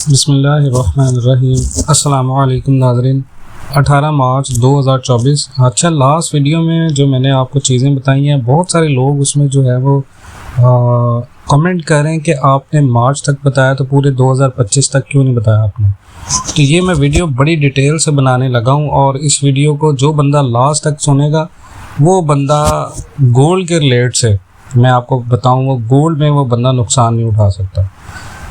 बिस्मिल्लाहिर्रहमानिर्रहीम। अस्सलामु अलैकुम नाज़रीन। 18 मार्च 2024। अच्छा, लास्ट वीडियो में जो मैंने आपको चीज़ें बताई हैं, बहुत सारे लोग उसमें जो है वो कमेंट कर रहे हैं कि आपने मार्च तक बताया तो पूरे 2025 तक क्यों नहीं बताया आपने। तो ये मैं वीडियो बड़ी डिटेल से बनाने लगा हूँ और इस वीडियो को जो बंदा लास्ट तक सुनेगा वो बंदा गोल्ड के रिलेट से मैं आपको बताऊँ, वो गोल्ड में वो बंदा नुकसान नहीं उठा सकता।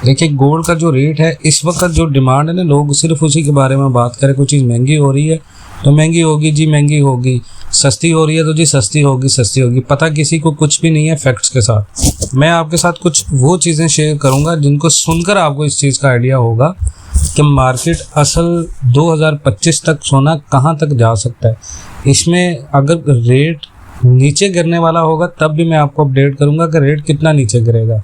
देखिए, गोल्ड का जो रेट है इस वक्त, जो डिमांड है ना, लोग सिर्फ उसी के बारे में बात करें। कोई चीज़ महंगी हो रही है तो महंगी होगी जी, महंगी होगी। सस्ती हो रही है तो जी सस्ती होगी, सस्ती होगी। पता किसी को कुछ भी नहीं है फैक्ट्स के साथ। मैं आपके साथ कुछ वो चीज़ें शेयर करूंगा जिनको सुनकर आपको इस चीज़ का आइडिया होगा कि मार्केट असल 2025 तक सोना कहाँ तक जा सकता है। इसमें अगर रेट नीचे गिरने वाला होगा तब भी मैं आपको अपडेट करूँगा कि रेट कितना नीचे गिरेगा।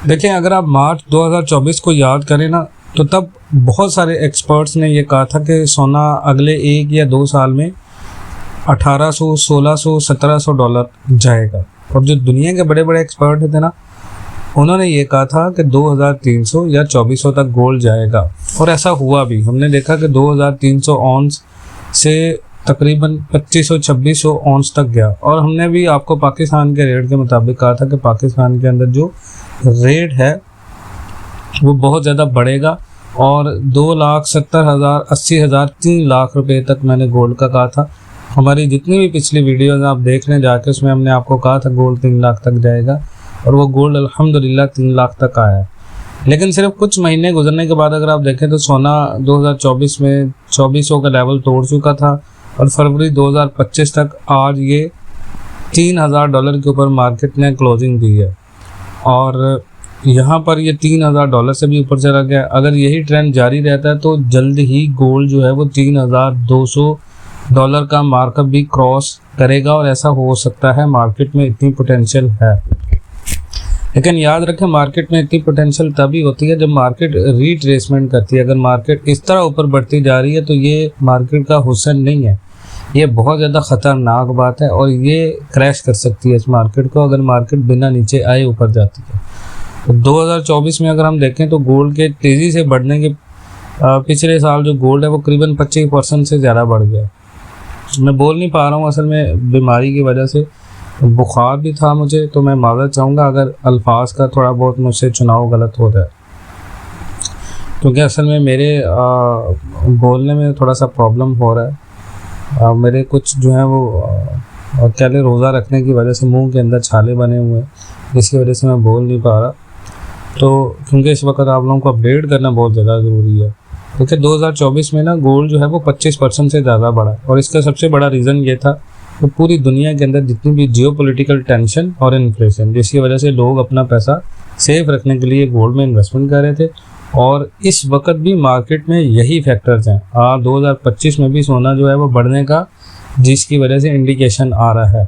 देखें, अगर आप मार्च 2024 को याद करें ना, तो तब बहुत सारे एक्सपर्ट्स ने ये कहा था कि सोना अगले 1 या 2 साल में 1800, 1600, 1700 डॉलर जाएगा। और जो दुनिया के बड़े बड़े एक्सपर्ट थे ना, उन्होंने ये कहा था कि 2300 या 2400 तक गोल्ड जाएगा। और ऐसा हुआ भी। हमने देखा कि 2300 ऑन्स से तकरीबन 2500-2600 ऑन्स तक गया। और हमने भी आपको पाकिस्तान के रेट के मुताबिक कहा था कि पाकिस्तान के अंदर जो रेट है वो बहुत ज़्यादा बढ़ेगा और 2,70,000, 80,000, 3 लाख रुपए तक मैंने गोल्ड का कहा था। हमारी जितनी भी पिछली वीडियोज़ आप देख लें जाके, उसमें हमने आपको कहा था गोल्ड 3 लाख तक जाएगा और वो गोल्ड अल्हम्दुलिल्लाह 3 लाख तक आया है। लेकिन सिर्फ कुछ महीने गुजरने के बाद अगर आप देखें तो सोना 2024 में 2400 का लेवल तोड़ चुका था और फरवरी 2025 तक आज ये 3,000 डॉलर के ऊपर मार्केट ने क्लोजिंग दी है और यहाँ पर ये 3,000 डॉलर से भी ऊपर चला गया। अगर यही ट्रेंड जारी रहता है तो जल्द ही गोल्ड जो है वो 3,200 डॉलर का मार्कअप भी क्रॉस करेगा और ऐसा हो सकता है। मार्केट में इतनी पोटेंशियल है। लेकिन याद रखें, मार्केट में इतनी पोटेंशियल तभी होती है जब मार्केट रीट्रेसमेंट करती है। अगर मार्केट इस तरह ऊपर बढ़ती जा रही है तो ये मार्केट का हुस्न नहीं है, ये बहुत ज़्यादा ख़तरनाक बात है और ये क्रैश कर सकती है इस मार्केट को अगर मार्केट बिना नीचे आए ऊपर जाती है। तो 2024 में अगर हम देखें तो गोल्ड के तेज़ी से बढ़ने के पिछले साल जो गोल्ड है वो करीबन 25% से ज़्यादा बढ़ गया। मैं बोल नहीं पा रहा हूँ, असल में बीमारी की वजह से बुखार भी था मुझे, तो मैं माफ़रत चाहूँगा अगर अल्फाज का थोड़ा बहुत मुझसे चुनाव गलत हो जाए, क्योंकि असल में मेरे बोलने में थोड़ा सा प्रॉब्लम हो रहा है। मेरे कुछ जो है वो पहले रोज़ा रखने की वजह से मुंह के अंदर छाले बने हुए हैं, जिसकी वजह से मैं बोल नहीं पा रहा। तो क्योंकि इस वक्त आप लोगों को अपडेट करना बहुत ज़्यादा ज़रूरी है, क्योंकि 2024 में ना गोल्ड जो है वो 25% से ज़्यादा बढ़ा और इसका सबसे बड़ा रीज़न ये था कि पूरी दुनिया के अंदर जितनी भी जियोपॉलिटिकल टेंशन और इन्फ्लेशन, जिसकी वजह से लोग अपना पैसा सेफ रखने के लिए गोल्ड में इन्वेस्टमेंट कर रहे थे। और इस वक्त भी मार्केट में यही फैक्टर्स हैं। 2025 में भी सोना जो है वो बढ़ने का, जिसकी वजह से इंडिकेशन आ रहा है।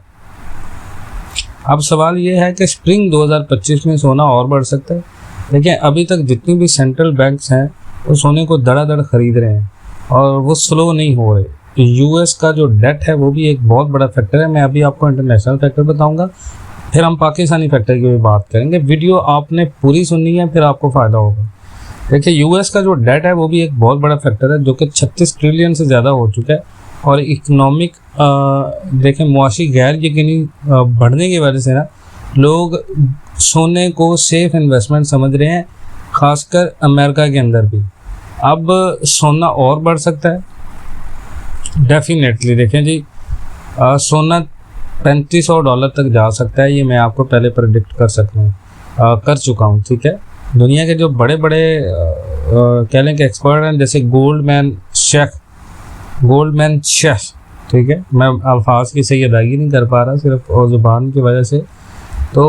अब सवाल ये है कि स्प्रिंग 2025 में सोना और बढ़ सकता है। देखिए, अभी तक जितनी भी सेंट्रल बैंक्स हैं वो सोने को धड़ाधड़ खरीद रहे हैं और वो स्लो नहीं हो रहे। यूएस का जो डेट है वो भी एक बहुत बड़ा फैक्टर है। मैं अभी आपको इंटरनेशनल फैक्टर बताऊंगा, फिर हम पाकिस्तानी फैक्टर की भी बात करेंगे। वीडियो आपने पूरी सुननी है, फिर आपको फ़ायदा होगा। देखिए, यूएस का जो डेट है वो भी एक बहुत बड़ा फैक्टर है, जो कि 36 ट्रिलियन से ज़्यादा हो चुका है। और इकनॉमिक देखें, मुआशी गैर यकीनी बढ़ने की वजह से ना लोग सोने को सेफ इन्वेस्टमेंट समझ रहे हैं, खासकर अमेरिका के अंदर भी। अब सोना और बढ़ सकता है डेफिनेटली। देखें जी, सोना 3500 डॉलर तक जा सकता है, ये मैं आपको पहले प्रेडिक्ट कर चुका हूँ। ठीक है, दुनिया के जो बड़े बड़े कह लें कि एक्सपर्ट हैं, जैसे गोल्डमैन शेख, ठीक है, मैं अल्फाज की सही अदायगी नहीं कर पा रहा सिर्फ और ज़ुबान की वजह से। तो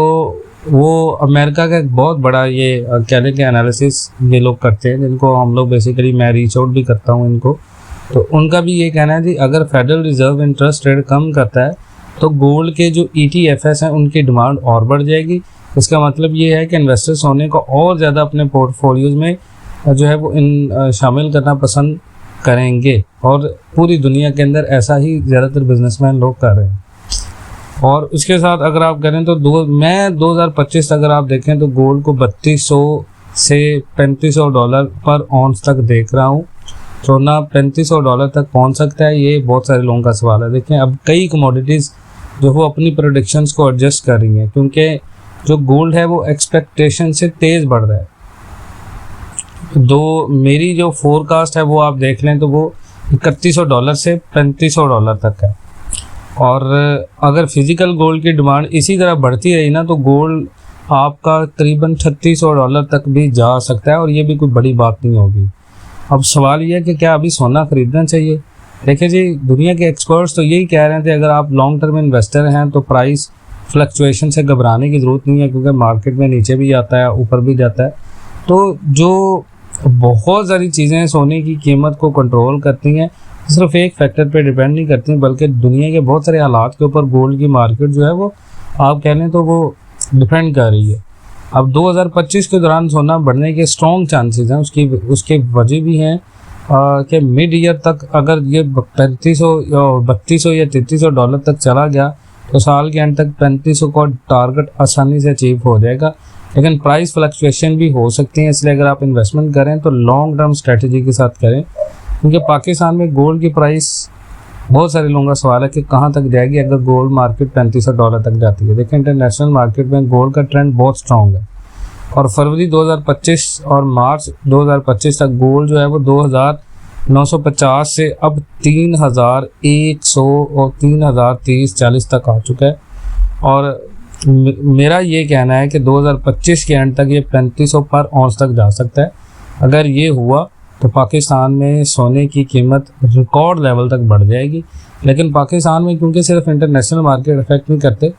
वो अमेरिका का एक बहुत बड़ा ये कह लें कि एनालिसिस ये लोग करते हैं, जिनको हम लोग बेसिकली, मैं रीच आउट भी करता हूँ इनको। तो उनका भी ये कहना है कि अगर फेडरल रिजर्व इंटरेस्ट रेट कम करता है तो गोल्ड के जो ETFs हैं उनकी डिमांड और बढ़ जाएगी। इसका मतलब ये है कि इन्वेस्टर सोने को और ज़्यादा अपने पोर्टफोलियोज़ में जो है वो शामिल करना पसंद करेंगे और पूरी दुनिया के अंदर ऐसा ही ज़्यादातर बिजनेसमैन लोग कर रहे हैं। और उसके साथ अगर आप करें तो मैं 2025 अगर आप देखें तो गोल्ड को से $3500 पर ऑन्स तक देख रहा हूँ। सोना $3500 तक पहुँच सकता है, ये बहुत सारे लोगों का सवाल है। देखें अब कई कमोडिटीज़ जो वो अपनी प्रोडिक्शंस को एडजस्ट कर रही हैं, क्योंकि जो गोल्ड है वो एक्सपेक्टेशन से तेज़ बढ़ रहा है। मेरी जो फोरकास्ट है वो आप देख लें तो वो $3100 से $3500 तक है। और अगर फिज़िकल गोल्ड की डिमांड इसी तरह बढ़ती रही ना तो गोल्ड आपका करीबन $3600 तक भी जा सकता है, और ये भी कोई बड़ी बात नहीं होगी। अब सवाल ये है कि क्या अभी सोना ख़रीदना चाहिए। देखिए जी, दुनिया के एक्सपर्ट्स तो यही कह रहे थे अगर आप लॉन्ग टर्म इन्वेस्टर हैं तो प्राइस फ्लक्चुएशन से घबराने की ज़रूरत नहीं है, क्योंकि मार्केट में नीचे भी आता है ऊपर भी जाता है। तो जो बहुत सारी चीज़ें सोने की कीमत को कंट्रोल करती हैं, सिर्फ एक फैक्टर पे डिपेंड नहीं करती, बल्कि दुनिया के बहुत सारे हालात के ऊपर गोल्ड की मार्केट जो है वो आप कह लें तो वो डिपेंड कर रही है। अब 2025 के दौरान सोना बढ़ने के स्ट्रॉन्ग चांसेस हैं। उसकी वजह भी हैं कि मिड ईयर तक अगर ये $3200 या $3300 तक चला गया तो साल के एंड तक 3500 का टारगेट आसानी से अचीव हो जाएगा। लेकिन प्राइस फ्लक्चुएशन भी हो सकती है, इसलिए अगर आप इन्वेस्टमेंट करें तो लॉन्ग टर्म स्ट्रेटजी के साथ करें, क्योंकि पाकिस्तान में गोल्ड की प्राइस बहुत सारे लोगों का सवाल है कि कहाँ तक जाएगी अगर गोल्ड मार्केट $3500 तक जाती है। देखिए इंटरनेशनल मार्केट में गोल्ड का ट्रेंड बहुत स्ट्रॉन्ग है, और फरवरी 2025 और मार्च 2025 तक गोल्ड जो है वो 2950 से अब 3100 और 3030-40 तक आ चुका है। और मेरा ये कहना है कि 2025 के एंड तक ये 3500 पर औंस तक जा सकता है। अगर ये हुआ तो पाकिस्तान में सोने की कीमत रिकॉर्ड लेवल तक बढ़ जाएगी। लेकिन पाकिस्तान में क्योंकि सिर्फ इंटरनेशनल मार्केट अफेक्ट नहीं करते,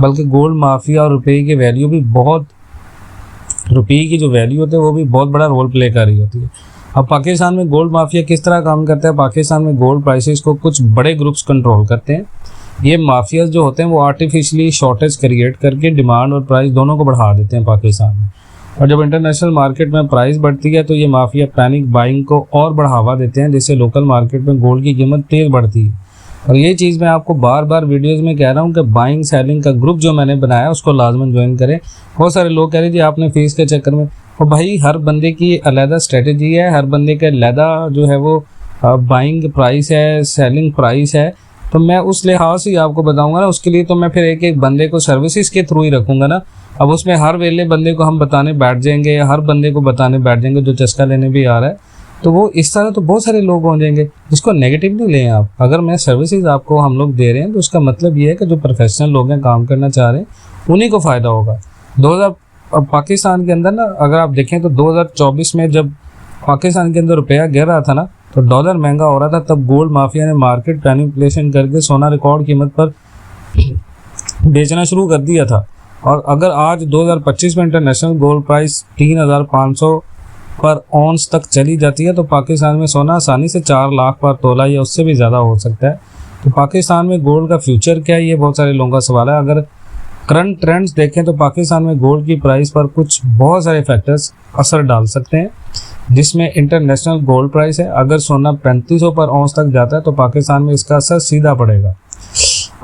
बल्कि गोल्ड माफिया और रुपये की वैल्यू भी रुपये की जो वैल्यू होती है वो भी बहुत बड़ा रोल प्ले कर रही होती है। अब पाकिस्तान में गोल्ड माफिया किस तरह काम करता है, पाकिस्तान में गोल्ड प्राइसेस को कुछ बड़े ग्रुप्स कंट्रोल करते हैं। ये माफियाज जो होते हैं वो आर्टिफिशियली शॉर्टेज क्रिएट करके डिमांड और प्राइस दोनों को बढ़ा देते हैं पाकिस्तान में। और जब इंटरनेशनल मार्केट में प्राइस बढ़ती है तो ये माफिया पैनिक बाइंग को और बढ़ावा देते हैं, जिससे लोकल मार्केट में गोल्ड की कीमत तेज़ बढ़ती है। और ये चीज़ मैं आपको बार बार वीडियोस में कह रहा हूँ कि बाइंग सेलिंग का ग्रुप जो मैंने बनाया उसको लाजमन ज्वाइन करें। बहुत सारे लोग कह रहे थे आपने फीस के चक्कर में, और भाई हर बंदे की अलग स्ट्रेटजी है, हर बंदे का अलग जो है वो बाइंग प्राइस है, सेलिंग प्राइस है। तो मैं उस लिहाज से आपको बताऊंगा ना, उसके लिए तो मैं फिर एक एक बंदे को सर्विसेज के थ्रू ही रखूंगा ना। अब उसमें हर वेले बंदे को हम बताने बैठ जाएंगे या हर बंदे को बताने बैठ जाएंगे जो चस्का लेने भी आ रहा है, तो वो इस तरह तो बहुत सारे लोग हो जाएंगे। इसको नेगेटिव नहीं लें आप। अगर मैं सर्विसेज आपको हम लोग दे रहे हैं तो उसका मतलब ये है कि जो प्रोफेशनल लोग हैं, काम करना चाह रहे हैं, उन्हीं को फ़ायदा होगा। पाकिस्तान के अंदर ना अगर आप देखें तो 2024 में जब पाकिस्तान के अंदर रुपया गिर रहा था ना, तो डॉलर महंगा हो रहा था, तब गोल्ड माफिया ने मार्केट मैनिपुलेशन करके सोना रिकॉर्ड कीमत पर बेचना शुरू कर दिया था। और अगर आज 2025 में इंटरनेशनल गोल्ड प्राइस 3500 पर औंस तक चली जाती है तो पाकिस्तान में सोना आसानी से 4 लाख पर तोला या उससे भी ज़्यादा हो सकता है। तो पाकिस्तान में गोल्ड का फ्यूचर क्या है, ये बहुत सारे लोगों का सवाल है। अगर करंट ट्रेंड्स देखें तो पाकिस्तान में गोल्ड की प्राइस पर कुछ बहुत सारे फैक्टर्स असर डाल सकते हैं, जिसमें इंटरनेशनल गोल्ड प्राइस है। अगर सोना 3500 पर औंस तक जाता है तो पाकिस्तान में इसका असर सीधा पड़ेगा।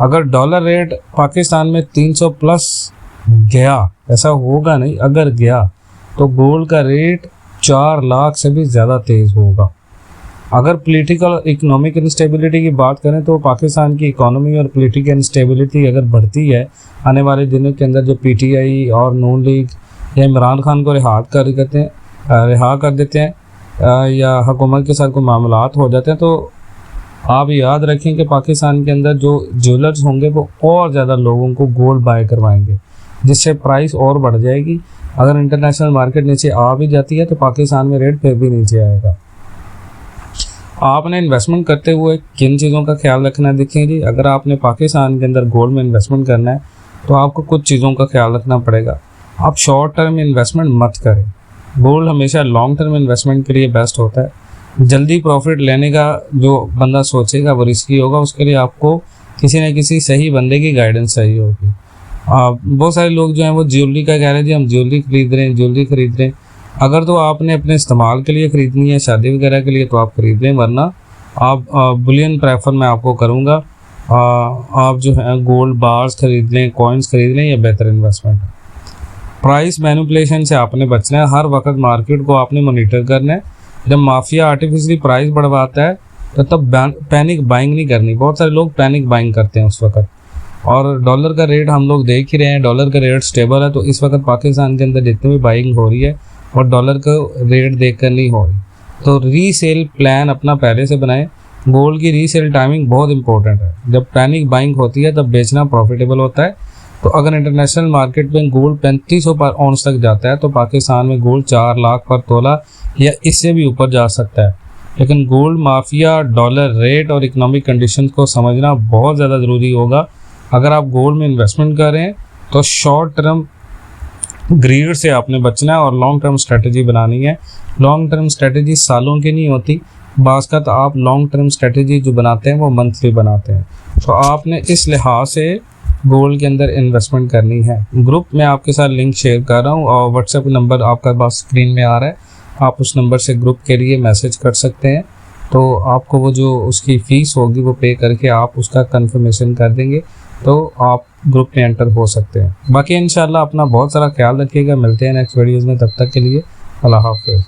अगर डॉलर रेट पाकिस्तान में 300 प्लस गया, ऐसा होगा नहीं, अगर गया तो गोल्ड का रेट 4 लाख से भी ज़्यादा तेज़ होगा। अगर पॉलिटिकल इकोनॉमिक इंस्टेबिलिटी की बात करें तो पाकिस्तान की इकोनॉमी और पॉलिटिकल इंस्टेबिलिटी अगर बढ़ती है आने वाले दिनों के अंदर, जो PTI और नून लीग या इमरान खान को रिहा कर देते हैं या हुकूमत के साथ कोई मामलात हो जाते हैं, तो आप याद रखें कि पाकिस्तान के अंदर जो ज्वेलर्स होंगे वो और ज़्यादा लोगों को गोल्ड बाय करवाएंगे, जिससे प्राइस और बढ़ जाएगी। अगर इंटरनेशनल मार्केट नीचे आ भी जाती है तो पाकिस्तान में रेट फिर भी नीचे आएगा। आपने इन्वेस्टमेंट करते हुए किन चीज़ों का ख्याल रखना है? देखिए जी, अगर आपने पाकिस्तान के अंदर गोल्ड में इन्वेस्टमेंट करना है तो आपको कुछ चीज़ों का ख्याल रखना पड़ेगा। आप शॉर्ट टर्म इन्वेस्टमेंट मत करें। गोल्ड हमेशा लॉन्ग टर्म इन्वेस्टमेंट के लिए बेस्ट होता है। जल्दी प्रॉफिट लेने का जो बंदा सोचेगा वो रिस्की होगा, उसके लिए आपको किसी न किसी सही बंदे की गाइडेंस चाहिए होगी। बहुत सारे लोग जो हैं वो ज्वेलरी का कह रहे हैं जी हम ज्वेलरी खरीद रहे हैं। अगर तो आपने अपने इस्तेमाल के लिए ख़रीदनी है, शादी वगैरह के लिए, तो आप ख़रीद लें, वरना आप बुलियन प्रेफर मैं आपको करूँगा। आप जो है गोल्ड बार्स ख़रीद लें, कॉइन्स ख़रीद लें, ये बेहतर इन्वेस्टमेंट है। प्राइस मैनिपुलेशन से आपने बचना है, हर वक्त मार्केट को आपने मॉनिटर करना है। जब माफिया आर्टिफिशियली प्राइस बढ़वाता है तो तब पैनिक बाइंग नहीं करनी। बहुत सारे लोग पैनिक बाइंग करते हैं उस वक्त। और डॉलर का रेट हम लोग देख ही रहे हैं, डॉलर का रेट स्टेबल है, तो इस वक्त पाकिस्तान के अंदर जितनी भी बाइंग हो रही है और डॉलर का रेट देख कर नहीं हो रही। तो रीसेल प्लान अपना पहले से बनाएं। गोल्ड की रीसेल टाइमिंग बहुत इंपॉर्टेंट है। जब पैनिक बाइंग होती है तब बेचना प्रॉफिटेबल होता है। तो अगर इंटरनेशनल मार्केट में गोल्ड 3500 पर ऑunce तक जाता है तो पाकिस्तान में गोल्ड 4 लाख पर तोला या इससे भी ऊपर जा सकता है। लेकिन गोल्ड माफिया, डॉलर रेट और इकोनॉमिक कंडीशंस को समझना बहुत ज़्यादा ज़रूरी होगा। अगर आप गोल्ड में इन्वेस्टमेंट कर रहे हैं तो शॉर्ट टर्म ग्रीड से आपने बचना है और लॉन्ग टर्म स्ट्रेटजी बनानी है। लॉन्ग टर्म स्ट्रेटजी सालों की नहीं होती, बाज़ आप लॉन्ग टर्म स्ट्रेटजी जो बनाते हैं वो मंथली बनाते हैं। तो आपने इस लिहाज से गोल्ड के अंदर इन्वेस्टमेंट करनी है। ग्रुप में आपके साथ लिंक शेयर कर रहा हूँ और व्हाट्सएप नंबर आपका पास स्क्रीन में आ रहा है, आप उस नंबर से ग्रुप के लिए मैसेज कर सकते हैं। तो आपको वो जो उसकी फ़ीस होगी वो पे करके आप उसका कंफर्मेशन कर देंगे तो आप ग्रुप में एंटर हो सकते हैं। बाकी इंशाल्लाह अपना बहुत सारा ख्याल रखिएगा। मिलते हैं नेक्स्ट वीडियोज़ में, तब तक के लिए अल्लाह हाफ़िज़।